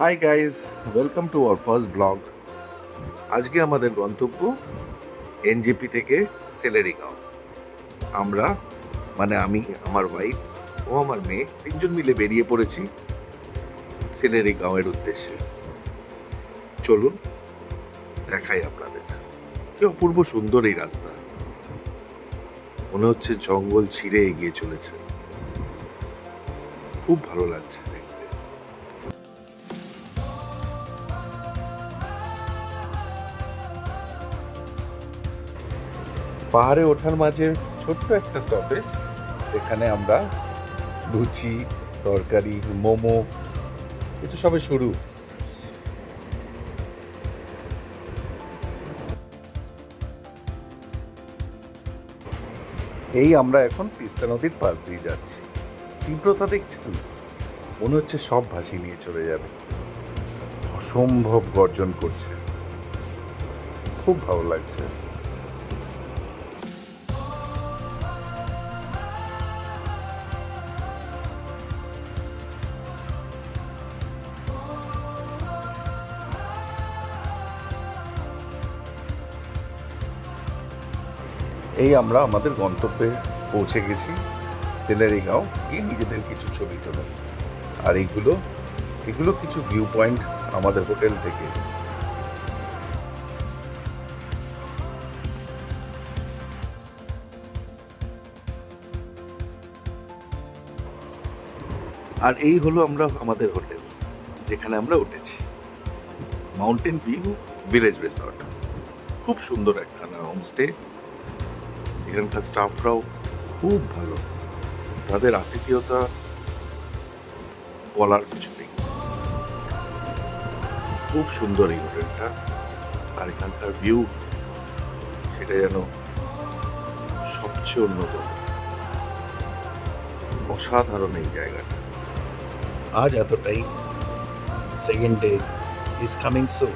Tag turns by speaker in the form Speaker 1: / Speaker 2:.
Speaker 1: Hi guys, welcome to our first blog. আজকে আমাদের গন্তব্য এনজেপি থেকে সেলেরিগাঁও। আমরা আমি, আমার ওয়াইফ ও আমার মেয়ে তিনজন মিলে বেরিয়ে পড়েছি সেলেরিগাঁওয়ের উদ্দেশ্যে। চলুন দেখাই আপনাদের। কি অপূর্ব সুন্দর এই রাস্তা, মনে হচ্ছে জঙ্গল ছিঁড়ে এগিয়ে চলেছে। খুব ভালো লাগছে দেখতে। পাহাড়ে ওঠার মাঝে ছোট্ট একটা স্টপেজ, যেখানে আমরা লুচি, তরকারি, মোমো, এটা সবে শুরু। এই আমরা এখন তিস্তা নদীর পাশ দিয়ে যাচ্ছি। তীব্রতা দেখছেন, মনে হচ্ছে সব ভাসিয়ে নিয়ে চলে যাবে। অসম্ভব গর্জন করছে, খুব ভালো লাগছে। এই আমরা আমাদের গন্তব্যে পৌঁছে গেছি, সেলেরিগাঁও। গিয়ে নিজেদের কিছু ছবি তোলা। আর এগুলো কিছু ভিউ পয়েন্ট আমাদের হোটেল থেকে। আর এই হলো আমাদের হোটেল, যেখানে আমরা উঠেছি। Mountain view village resort. খুব সুন্দর একখানা হোমস্টে। এখানকার স্টাফরাও খুব ভালো, তাদের আতিথেয়তা বলার কিছু নেই। খুব সুন্দর এই হোটেলটা, আর এখানকার ভিউ সেটা যেন সবচেয়ে অন্যতম। অসাধারণ এই জায়গাটা। আজ এতটাই। Second day is coming soon.